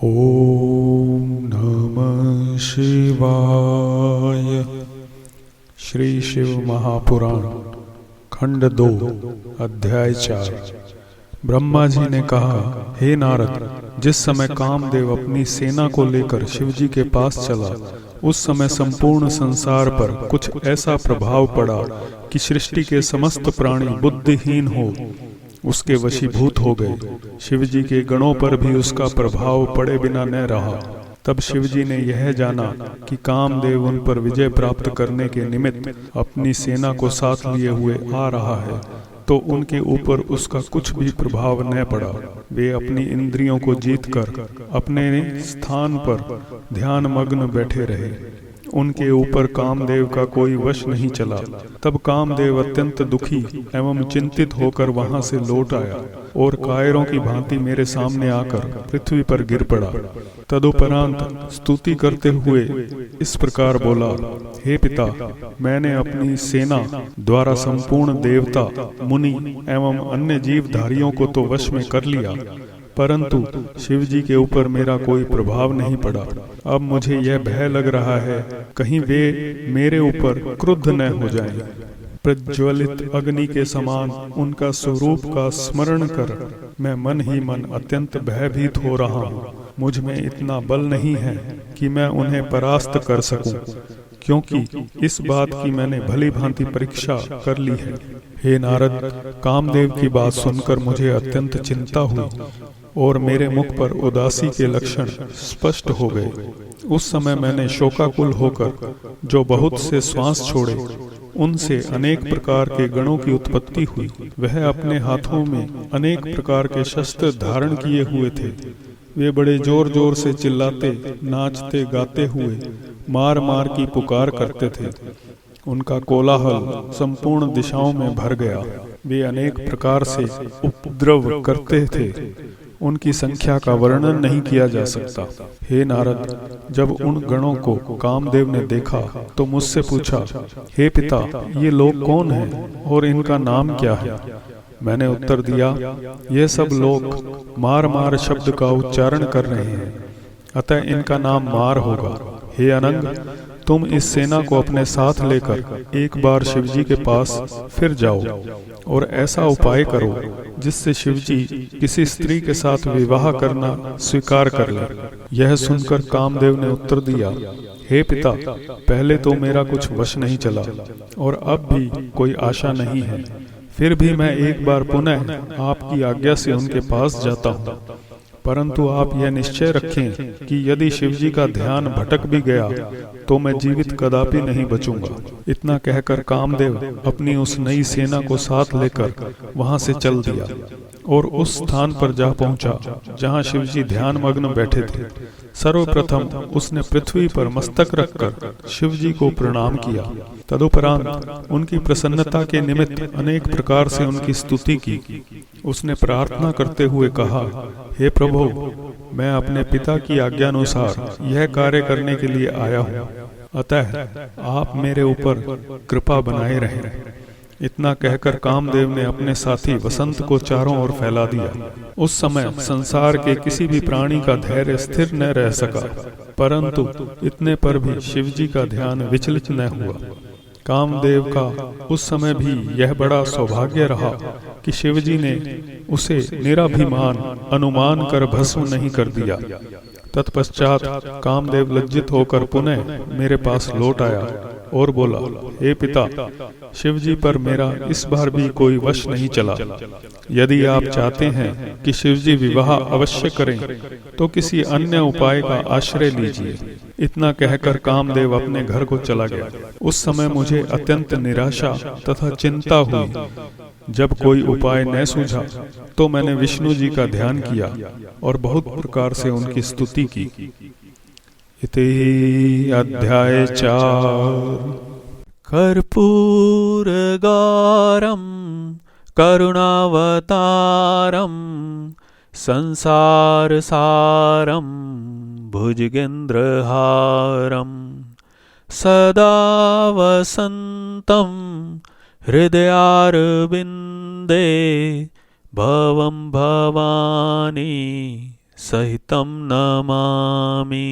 ओम नमः शिवाय। श्री शिव महापुराण खंड 2 अध्याय 4। ब्रह्मा जी ने कहा, हे नारद, जिस समय कामदेव अपनी सेना को लेकर शिवजी के पास चला, उस समय संपूर्ण संसार पर कुछ ऐसा प्रभाव पड़ा कि सृष्टि के समस्त प्राणी बुद्धिहीन हो उसके वशीभूत हो गए। शिवजी के गणों पर भी उसका प्रभाव पड़े बिना न रहा। तब शिवजी ने यह जाना कि कामदेव उन पर विजय प्राप्त करने के निमित्त अपनी सेना को साथ लिए हुए आ रहा है, तो उनके ऊपर उसका कुछ भी प्रभाव न पड़ा। वे अपनी इंद्रियों को जीतकर अपने स्थान पर ध्यान मग्न बैठे रहे। उनके ऊपर कामदेव का कोई वश नहीं चला। तब कामदेव अत्यंत दुखी एवं चिंतित होकर वहां से लौट आया और कायरों की भांति मेरे सामने आकर पृथ्वी पर गिर पड़ा। तदुपरांत स्तुति करते हुए इस प्रकार बोला, हे पिता, मैंने अपनी सेना द्वारा संपूर्ण देवता, मुनि एवं अन्य जीवधारियों को तो वश में कर लिया, परंतु शिवजी के ऊपर मेरा कोई प्रभाव नहीं पड़ा। अब मुझे यह भय लग रहा है, कहीं वे मेरे ऊपर क्रुद्ध न हो जाएं। प्रज्वलित अग्नि के समान उनका स्वरूप का स्मरण कर मैं मन ही मन अत्यंत भयभीत हो रहा हूँ। मुझ में इतना बल नहीं है कि मैं उन्हें परास्त कर सकूं, क्योंकि इस बात की मैंने भली भांति परीक्षा कर ली है। हे नारद, कामदेव की बात सुनकर मुझे अत्यंत चिंता हुई और मेरे मुख पर उदासी के लक्षण स्पष्ट हो गए। उस समय मैंने शोकाकुल होकर जो बहुत से श्वास छोड़े, उनसे अनेक प्रकार के गणों की उत्पत्ति हुई। वह अपने हाथों में अनेक प्रकार के शस्त्र धारण किए हुए थे। वे बड़े जोर जोर से चिल्लाते, नाचते, गाते हुए मार मार की पुकार करते थे। उनका कोलाहल संपूर्ण दिशाओं में भर गया। वे अनेक प्रकार से उपद्रव करते थे। उनकी संख्या का वर्णन नहीं किया जा सकता। हे नारद, जब उन गणों को कामदेव ने देखा तो मुझसे पूछा, हे पिता, ये लोग कौन हैं और इनका नाम क्या है? मैंने उत्तर दिया, ये सब लोग मार मार शब्द का उच्चारण कर रहे हैं, अतः इनका नाम मार होगा। हे अनंग, तुम इस सेना को अपने साथ लेकर एक बार शिवजी के पास फिर जाओ और ऐसा उपाय करो जिससे शिवजी किसी स्त्री के साथ विवाह करना स्वीकार कर ले। यह सुनकर कामदेव ने उत्तर दिया, हे पिता, पहले तो मेरा कुछ वश नहीं चला और अब भी कोई आशा नहीं है। फिर भी मैं एक बार पुनः आपकी आज्ञा से उनके पास जाता हूँ, परंतु आप यह निश्चय रखें कि यदि शिवजी का ध्यान भटक भी गया तो मैं जीवित कदापि नहीं बचूंगा। इतना कहकर कामदेव अपनी उस नई सेना को साथ लेकर वहां से चल दिया और उस स्थान पर जा पहुंचा जहां शिवजी ध्यान मग्न बैठे थे। सर्वप्रथम उसने पृथ्वी पर मस्तक रखकर शिवजी को प्रणाम किया। तदुपरांत उनकी प्रसन्नता के निमित्त अनेक प्रकार से उनकी स्तुति की। उसने प्रार्थना करते हुए कहा, हे प्रभु, मैं अपने पिता की आज्ञानुसार यह कार्य करने के लिए आया हूँ, अतः आप मेरे ऊपर कृपा बनाए रहें। इतना कहकर कामदेव ने अपने साथी वसंत को चारों ओर फैला दिया। उस समय संसार के किसी भी प्राणी का धैर्य स्थिर न रह सका, परंतु इतने पर भी शिवजी का ध्यान विचलित न हुआ। कामदेव का उस समय भी यह बड़ा सौभाग्य रहा कि शिवजी ने उसे निराभिमान अनुमान कर भस्म नहीं कर दिया। तत्पश्चात कामदेव लज्जित होकर पुनः मेरे पास लौट आया और बोला, हे पिता, शिवजी पर मेरा इस बार भी कोई वश नहीं चला। यदि आप चाहते हैं कि शिवजी विवाह अवश्य करें तो किसी अन्य उपाय का आश्रय लीजिए। इतना कहकर कामदेव अपने घर को चला गया। उस समय मुझे अत्यंत निराशा तथा चिंता हुई। जब कोई उपाय न सूझा तो मैंने विष्णु जी का ध्यान किया और बहुत प्रकार से उनकी स्तुति की। इति अध्याय 4। कर्पूरगारं करुणावतारं संसारसारं भुजगेन्द्रहारं सदा वसन्तं हृदयारविन्दे भवं भवानी सहितं नमामि।